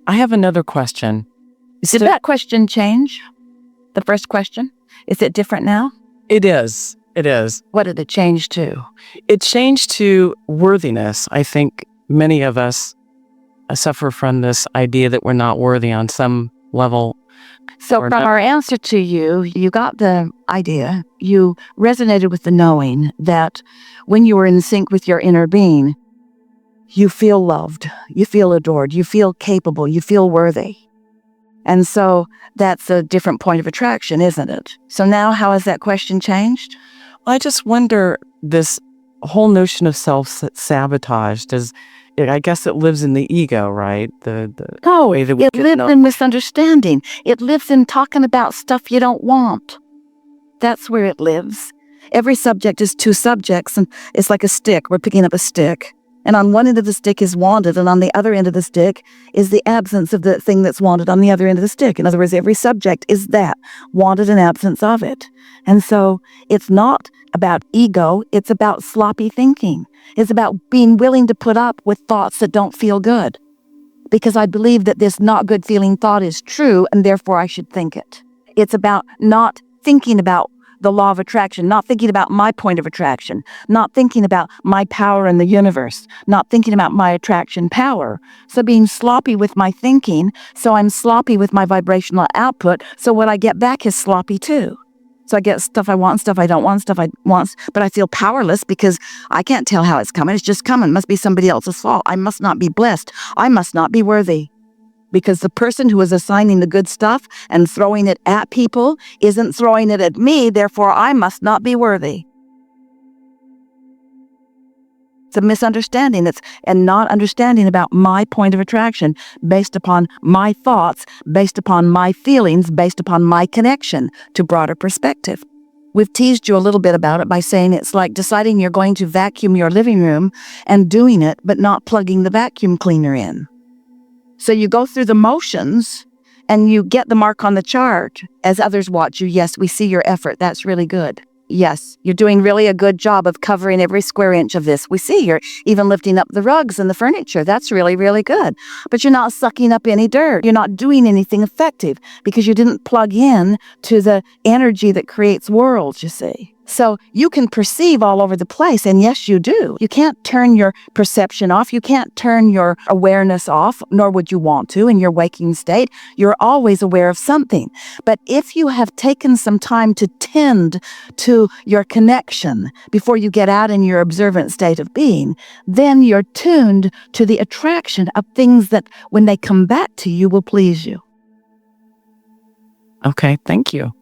I have another question. Did that question change? The first question? Is it different now? It is. It is. What did it change to? It changed to worthiness. I think many of us suffer from this idea that we're not worthy on some level. So from our answer to you, you got the idea, you resonated with the knowing that when you are in sync with your inner being, you feel loved, you feel adored, you feel capable, you feel worthy. And so that's a different point of attraction, isn't it? So now how has that question changed? I just wonder, this whole notion of self-sabotage, I guess it lives in the ego, right? No, it lives in misunderstanding. It lives in talking about stuff you don't want. That's where it lives. Every subject is two subjects, and it's like a stick. We're picking up a stick. And on one end of the stick is wanted, and on the other end of the stick is the absence of the thing that's wanted on the other end of the stick. In other words, every subject is that, wanted and absence of it. And so it's not about ego, it's about sloppy thinking. It's about being willing to put up with thoughts that don't feel good. Because I believe that this not good feeling thought is true, and therefore I should think it. It's about not thinking about the law of attraction, not thinking about my point of attraction, not thinking about my power in the universe, not thinking about my attraction power. So being sloppy with my thinking, so I'm sloppy with my vibrational output, so what I get back is sloppy too. So I get stuff I want, stuff I don't want, stuff I want, but I feel powerless because I can't tell how it's coming. It's just coming. It must be somebody else's fault. I must not be blessed. I must not be worthy. Because the person who is assigning the good stuff and throwing it at people isn't throwing it at me, therefore I must not be worthy. It's a misunderstanding. And not understanding about my point of attraction based upon my thoughts, based upon my feelings, based upon my connection to broader perspective. We've teased you a little bit about it by saying it's like deciding you're going to vacuum your living room and doing it, but not plugging the vacuum cleaner in. So you go through the motions and you get the mark on the chart as others watch you. Yes, we see your effort. That's really good. Yes, you're doing really a good job of covering every square inch of this. We see you're even lifting up the rugs and the furniture. That's really, really good. But you're not sucking up any dirt. You're not doing anything effective because you didn't plug in to the energy that creates worlds, you see. So you can perceive all over the place, and yes, you do. You can't turn your perception off. You can't turn your awareness off, nor would you want to in your waking state. You're always aware of something. But if you have taken some time to tend to your connection before you get out in your observant state of being, then you're tuned to the attraction of things that, when they come back to you, will please you. Okay, thank you.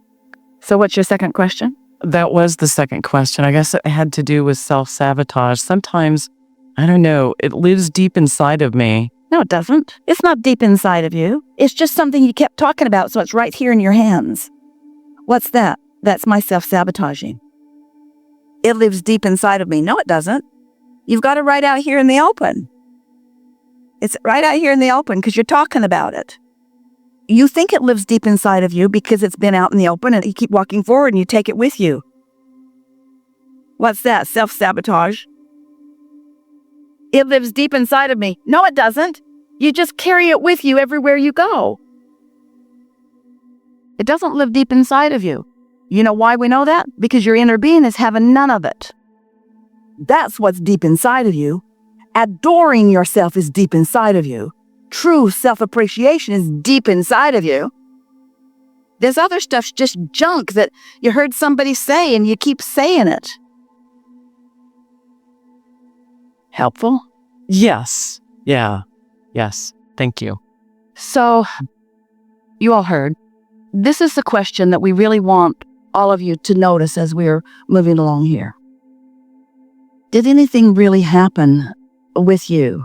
So what's your second question? That was the second question. I guess it had to do with self-sabotage. Sometimes, I don't know, it lives deep inside of me. No, it doesn't. It's not deep inside of you. It's just something you kept talking about, so it's right here in your hands. What's that? That's my self-sabotaging. It lives deep inside of me. No, it doesn't. You've got it right out here in the open. It's right out here in the open because you're talking about it. You think it lives deep inside of you because it's been out in the open and you keep walking forward and you take it with you. What's that? Self-sabotage. It lives deep inside of me. No, it doesn't. You just carry it with you everywhere you go. It doesn't live deep inside of you. You know why we know that? Because your inner being is having none of it. That's what's deep inside of you. Adoring yourself is deep inside of you. True self-appreciation is deep inside of you. This other stuff's just junk that you heard somebody say and you keep saying it. Helpful? Yes. Yeah. Yes. Thank you. So, you all heard. This is the question that we really want all of you to notice as we're moving along here. Did anything really happen with you,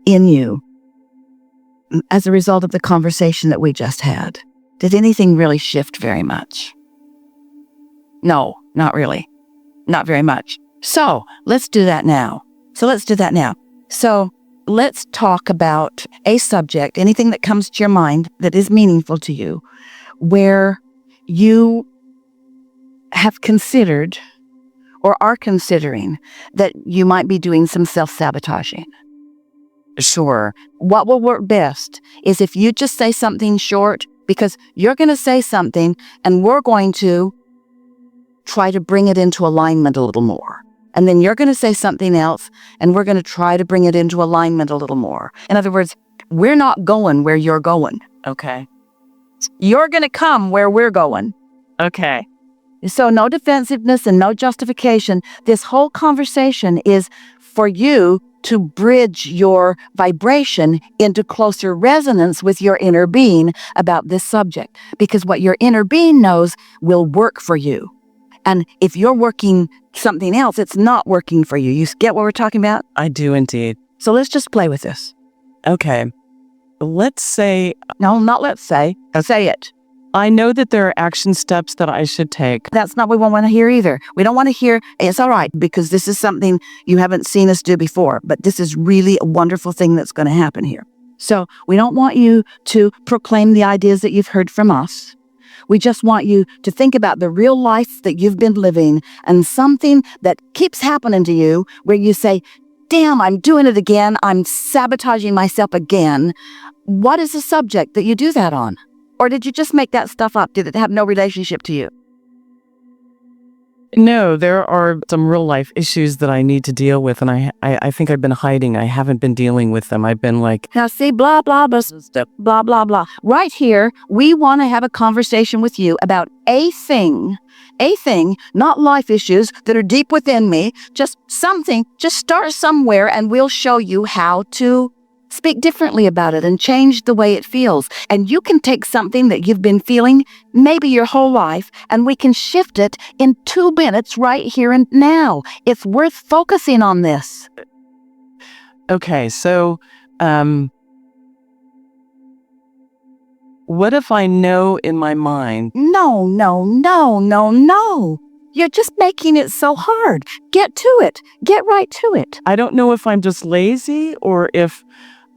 in you, as a result of the conversation that we just had? Did anything really shift very much? No, not really. Not very much. So let's do that now. So let's talk about a subject, anything that comes to your mind that is meaningful to you, where you have considered or are considering that you might be doing some self-sabotaging. Sure. What will work best is if you just say something short, because you're going to say something and we're going to try to bring it into alignment a little more. And then you're going to say something else and we're going to try to bring it into alignment a little more. In other words, we're not going where you're going. Okay. You're going to come where we're going. Okay. So no defensiveness and no justification. This whole conversation is for you to bridge your vibration into closer resonance with your inner being about this subject. Because what your inner being knows will work for you. And if you're working something else, it's not working for you. You get what we're talking about? I do indeed. So let's just play with this. Okay. Let's say... No, not let's say. Say it. I know that there are action steps that I should take. That's not what we want to hear either. We don't want to hear, it's all right, because this is something you haven't seen us do before, but this is really a wonderful thing that's going to happen here. So we don't want you to proclaim the ideas that you've heard from us. We just want you to think about the real life that you've been living and something that keeps happening to you where you say, damn, I'm doing it again. I'm sabotaging myself again. What is the subject that you do that on? Or did you just make that stuff up? Did it have no relationship to you? No, there are some real life issues that I need to deal with, and I think I've been hiding. I haven't been dealing with them. I've been like... Now see, blah, blah, blah, blah, blah, blah. Right here, we want to have a conversation with you about a thing, not life issues that are deep within me, just something, just start somewhere and we'll show you how to speak differently about it and change the way it feels. And you can take something that you've been feeling maybe your whole life and we can shift it in 2 minutes right here and now. It's worth focusing on this. Okay, so what if I know in my mind? No. You're just making it so hard. Get to it. Get right to it. I don't know if I'm just lazy or if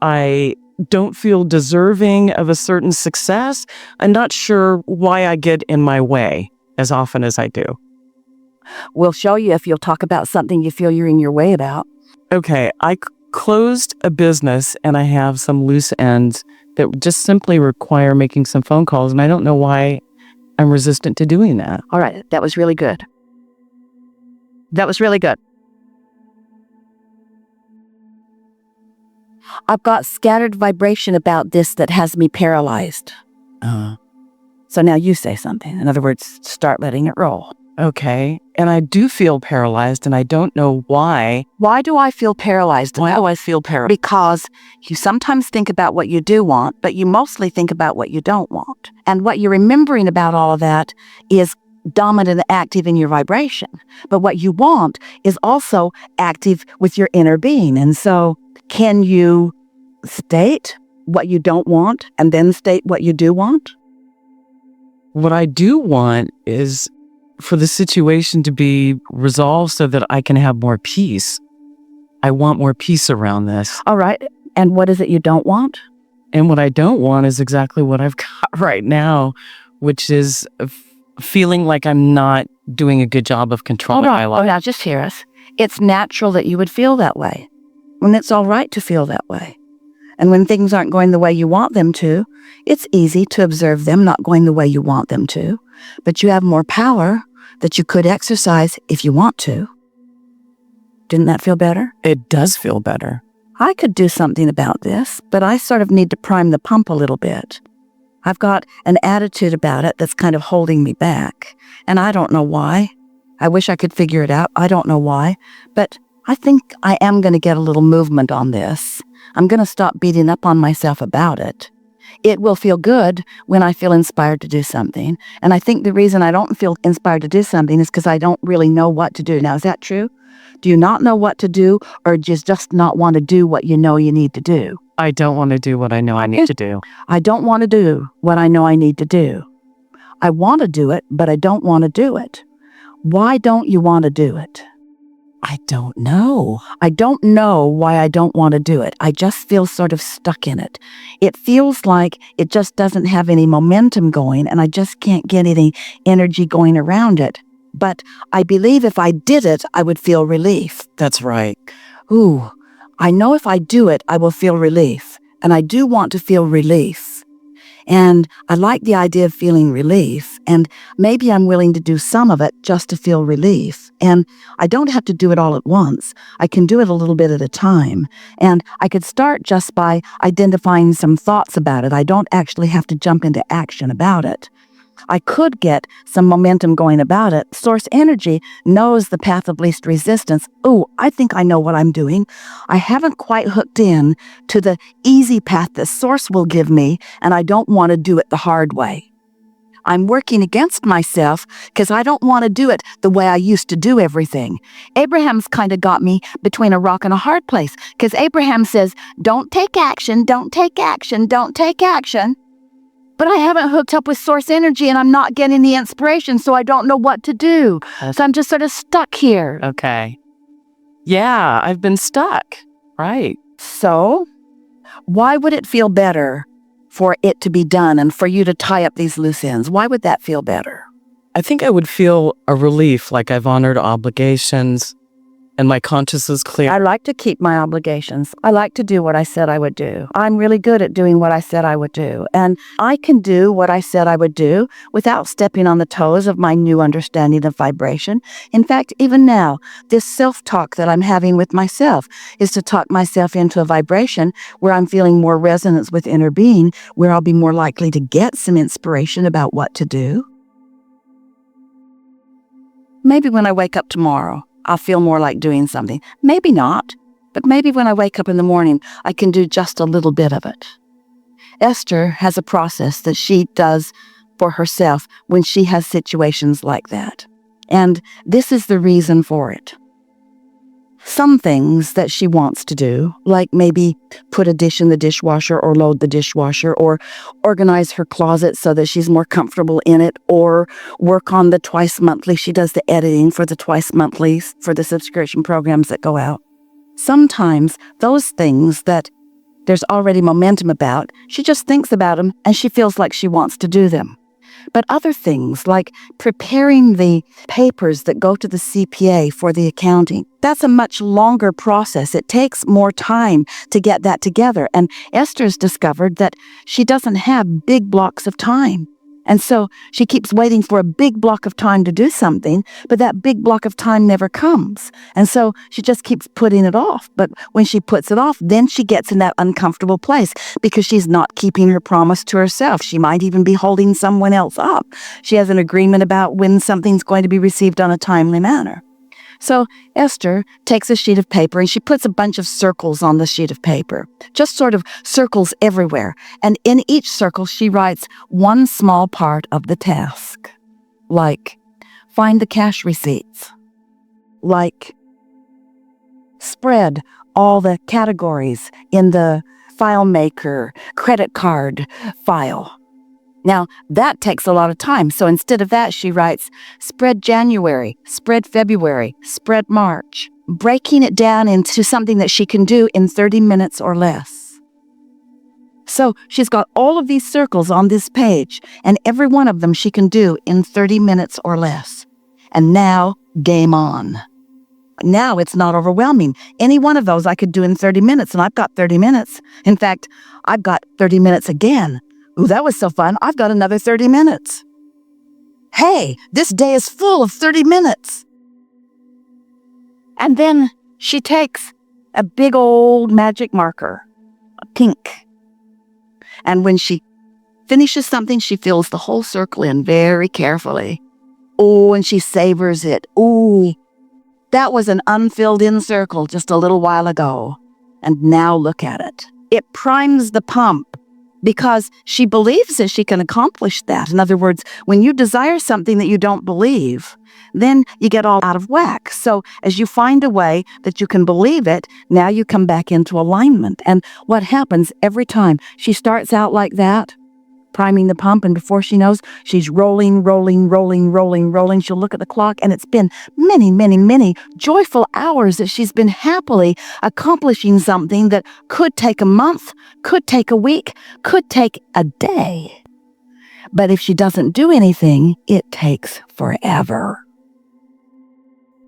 I don't feel deserving of a certain success. I'm not sure why I get in my way as often as I do. We'll show you if you'll talk about something you feel you're in your way about. Okay, I closed a business and I have some loose ends that just simply require making some phone calls, and I don't know why I'm resistant to doing that. All right, that was really good. That was really good. I've got scattered vibration about this that has me paralyzed. So now you say something. In other words, start letting it roll. Okay. And I do feel paralyzed, and I don't know why. Why do I feel paralyzed? Why do I feel paralyzed? Because you sometimes think about what you do want, but you mostly think about what you don't want. And what you're remembering about all of that is dominant and active in your vibration. But what you want is also active with your inner being. And so can you state what you don't want and then state what you do want? What I do want is for the situation to be resolved so that I can have more peace. I want more peace around this. All right. And what is it you don't want? And what I don't want is exactly what I've got right now, which is feeling like I'm not doing a good job of controlling my life. Oh, now just hear us. It's natural that you would feel that way. And it's all right to feel that way. And when things aren't going the way you want them to, it's easy to observe them not going the way you want them to. But you have more power that you could exercise if you want to. Didn't that feel better? It does feel better. I could do something about this, but I sort of need to prime the pump a little bit. I've got an attitude about it that's kind of holding me back, and I don't know why. I wish I could figure it out. I don't know why, but I think I am going to get a little movement on this. I'm going to stop beating up on myself about it. It will feel good when I feel inspired to do something, and I think the reason I don't feel inspired to do something is because I don't really know what to do. Now, is that true? Do you not know what to do, or do you just not want to do what you know you need to do? I don't want to do what I know I need to do. I don't want to do what I know I need to do. I want to do it, but I don't want to do it. Why don't you want to do it? I don't know. I don't know why I don't want to do it. I just feel sort of stuck in it. It feels like it just doesn't have any momentum going, and I just can't get any energy going around it. But I believe if I did it, I would feel relief. That's right. Ooh, I know if I do it, I will feel relief. and I do want to feel relief. And I like the idea of feeling relief, and maybe I'm willing to do some of it just to feel relief. And I don't have to do it all at once. I can do it a little bit at a time. And I could start just by identifying some thoughts about it. I don't actually have to jump into action about it. I could get some momentum going about it. Source energy knows the path of least resistance. Oh, I think I know what I'm doing. I haven't quite hooked in to the easy path that Source will give me, and I don't want to do it the hard way. I'm working against myself because I don't want to do it the way I used to do everything. Abraham's kind of got me between a rock and a hard place because Abraham says, don't take action, don't take action, don't take action. But I haven't hooked up with source energy and I'm not getting the inspiration, so I don't know what to do. So I'm just sort of stuck here. Okay. Yeah, I've been stuck. Right. So why would it feel better for it to be done and for you to tie up these loose ends? Why would that feel better? I think I would feel a relief, like I've honored obligations and my conscience is clear. I like to keep my obligations. I like to do what I said I would do. I'm really good at doing what I said I would do. And I can do what I said I would do without stepping on the toes of my new understanding of vibration. In fact, even now, this self-talk that I'm having with myself is to talk myself into a vibration where I'm feeling more resonance with inner being, where I'll be more likely to get some inspiration about what to do. Maybe when I wake up tomorrow, I'll feel more like doing something. Maybe not, but maybe when I wake up in the morning, I can do just a little bit of it. Esther has a process that she does for herself when she has situations like that. And this is the reason for it. Some things that she wants to do, like maybe put a dish in the dishwasher or load the dishwasher or organize her closet so that she's more comfortable in it or work on the twice monthly. She does the editing for the twice monthlies for the subscription programs that go out. Sometimes those things that there's already momentum about, she just thinks about them and she feels like she wants to do them. But other things like preparing the papers that go to the CPA for the accounting, that's a much longer process. It takes more time to get that together. And Esther's discovered that she doesn't have big blocks of time. And so she keeps waiting for a big block of time to do something, but that big block of time never comes. And so she just keeps putting it off. But when she puts it off, then she gets in that uncomfortable place because she's not keeping her promise to herself. She might even be holding someone else up. She has an agreement about when something's going to be received on a timely manner. So Esther takes a sheet of paper and she puts a bunch of circles on the sheet of paper, just sort of circles everywhere. And in each circle, she writes one small part of the task, like find the cash receipts, like spread all the categories in the FileMaker credit card file. Now, that takes a lot of time. So instead of that, she writes, spread January, spread February, spread March, breaking it down into something that she can do in 30 minutes or less. So she's got all of these circles on this page, and every one of them she can do in 30 minutes or less. And now, game on. Now it's not overwhelming. Any one of those I could do in 30 minutes, and I've got 30 minutes. In fact, I've got 30 minutes again. Ooh, that was so fun. I've got another 30 minutes. Hey, this day is full of 30 minutes. And then she takes a big old magic marker, a pink. And when she finishes something, she fills the whole circle in very carefully. Oh, and she savors it. Ooh, that was an unfilled in circle just a little while ago. And now look at it. It primes the pump. Because she believes that she can accomplish that. In other words, when you desire something that you don't believe, then you get all out of whack. So as you find a way that you can believe it, now you come back into alignment. And what happens every time she starts out like that, priming the pump, and before she knows, she's rolling. She'll look at the clock, and it's been many joyful hours that she's been happily accomplishing something that could take a month, could take a week, could take a day. But if she doesn't do anything, it takes forever.